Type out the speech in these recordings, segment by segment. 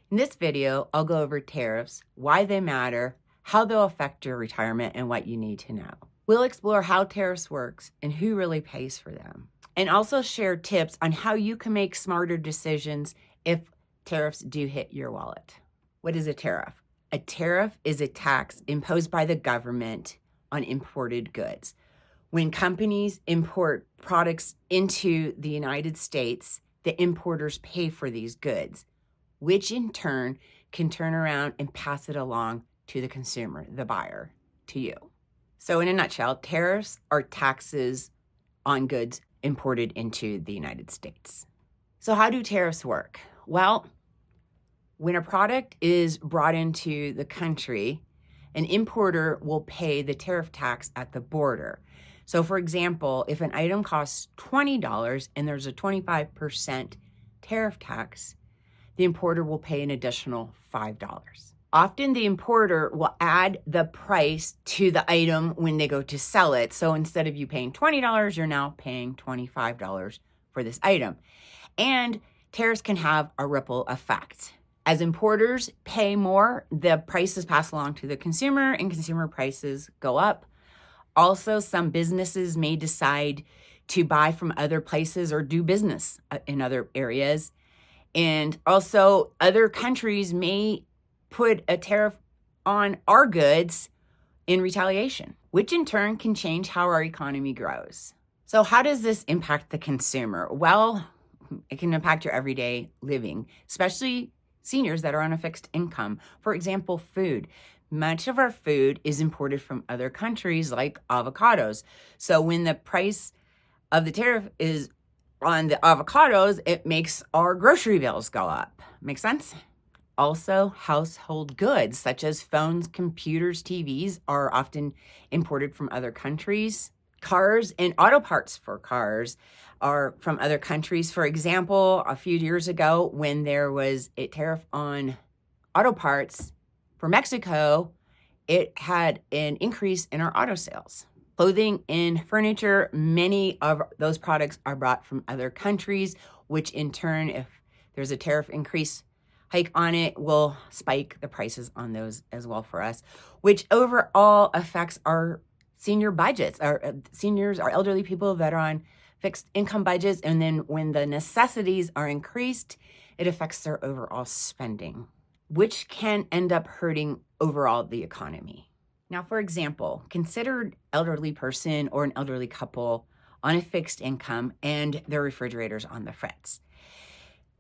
In this video, I'll go over tariffs, why they matter, how they'll affect your retirement, and what you need to know. We'll explore how tariffs works and who really pays for them, and also share tips on how you can make smarter decisions if tariffs do hit your wallet. What is a tariff? A tariff is a tax imposed by the government on imported goods. When companies import products into the United States, the importers pay for these goods, which in turn can turn around and pass it along to the consumer, the buyer, to you. So in a nutshell, tariffs are taxes on goods imported into the United States. So how do tariffs work? Well, when a product is brought into the country, an importer will pay the tariff tax at the border. So for example, if an item costs $20 and there's a 25% tariff tax, the importer will pay an additional $5. Often the importer will add the price to the item when they go to sell it. So instead of you paying $20, you're now paying $25 for this item. And tariffs can have a ripple effect. As importers pay more, the prices pass along to the consumer and consumer prices go up. Also, some businesses may decide to buy from other places or do business in other areas. And also, other countries may put a tariff on our goods in retaliation, which in turn can change how our economy grows. So how does this impact the consumer? Well, it can impact your everyday living, especially seniors that are on a fixed income. For example, food. Much of our food is imported from other countries like avocados. So when the price of the tariff is on the avocados, it makes our grocery bills go up. Make sense? Also, household goods such as phones, computers, TVs are often imported from other countries. Cars and auto parts for cars are from other countries. For example, a few years ago, when there was a tariff on auto parts for Mexico, it had an increase in our auto sales. Clothing and furniture, many of those products are brought from other countries, which in turn, if there's a tariff increase hike on it, will spike the prices on those as well for us, which overall affects our senior budgets. Our seniors, our elderly people that are on fixed income budgets, and then when the necessities are increased, it affects their overall spending, which can end up hurting overall the economy. Now, for example, consider an elderly person or an elderly couple on a fixed income and their refrigerator's on the fritz.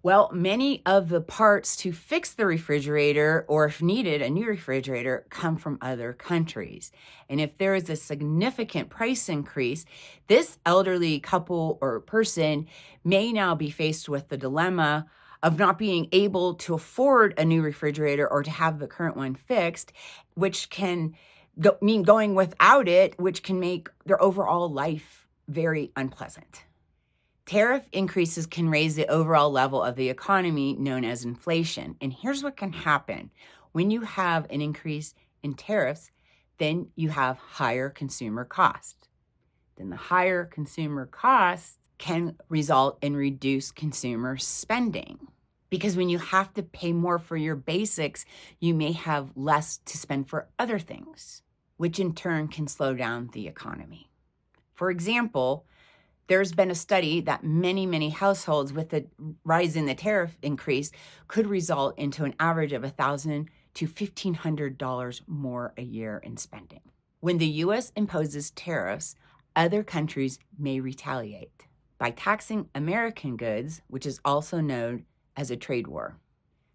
Well, many of the parts to fix the refrigerator, or if needed, a new refrigerator, come from other countries. And if there is a significant price increase, this elderly couple or person may now be faced with the dilemma of not being able to afford a new refrigerator or to have the current one fixed, which can mean going without it, which can make their overall life very unpleasant. Tariff increases can raise the overall level of the economy, known as inflation. And here's what can happen. When you have an increase in tariffs, then you have higher consumer costs. Then the higher consumer costs can result in reduced consumer spending. Because when you have to pay more for your basics, you may have less to spend for other things, which in turn can slow down the economy. For example, there's been a study that many households with the rise in the tariff increase could result into an average of $1,000 to $1,500 more a year in spending. When the U.S. imposes tariffs, other countries may retaliate by taxing American goods, which is also known as a trade war.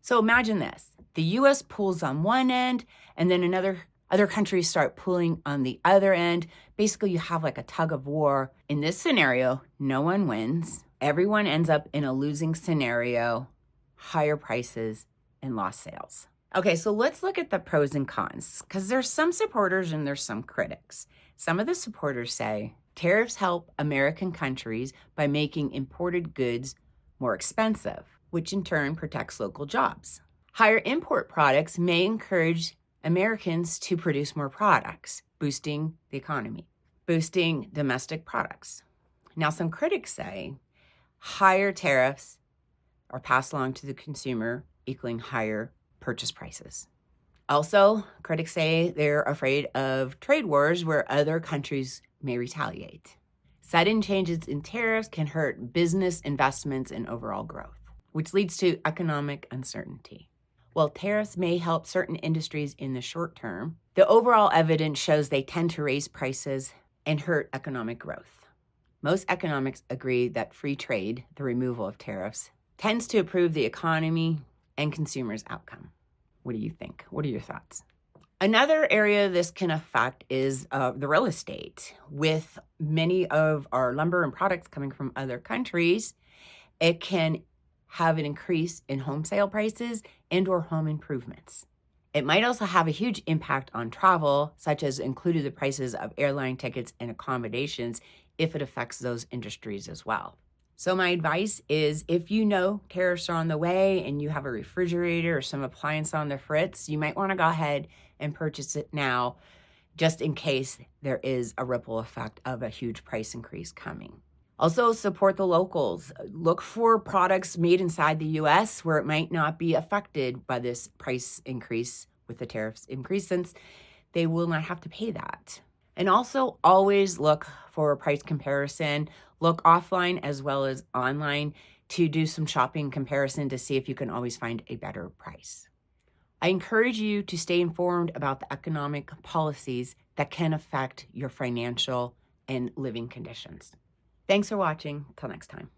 So imagine this. The U.S. pulls on one end, and then other countries start pulling on the other end. Basically, you have like a tug of war. In this scenario, no one wins. Everyone ends up in a losing scenario, higher prices and lost sales. Okay, so let's look at the pros and cons, because there's some supporters and there's some critics. Some of the supporters say tariffs help American countries by making imported goods more expensive, which in turn protects local jobs. Higher import products may encourage Americans to produce more products, boosting the economy, boosting domestic products. Now, some critics say higher tariffs are passed along to the consumer, equaling higher purchase prices. Also, critics say they're afraid of trade wars where other countries may retaliate. Sudden changes in tariffs can hurt business investments and overall growth, which leads to economic uncertainty. While tariffs may help certain industries in the short term, the overall evidence shows they tend to raise prices and hurt economic growth. Most economics agree that free trade, the removal of tariffs, tends to improve the economy and consumers' outcome. What do you think? What are your thoughts? Another area this can affect is the real estate. With many of our lumber and products coming from other countries, it can have an increase in home sale prices and or home improvements. It might also have a huge impact on travel, such as including the prices of airline tickets and accommodations if it affects those industries as well. So my advice is if you know tariffs are on the way and you have a refrigerator or some appliance on the fritz, you might want to go ahead and purchase it now just in case there is a ripple effect of a huge price increase coming. Also, support the locals. Look for products made inside the U.S. where it might not be affected by this price increase with the tariffs increase, since they will not have to pay that. And also always look for a price comparison. Look offline as well as online to do some shopping comparison to see if you can always find a better price. I encourage you to stay informed about the economic policies that can affect your financial and living conditions. Thanks for watching. Till next time.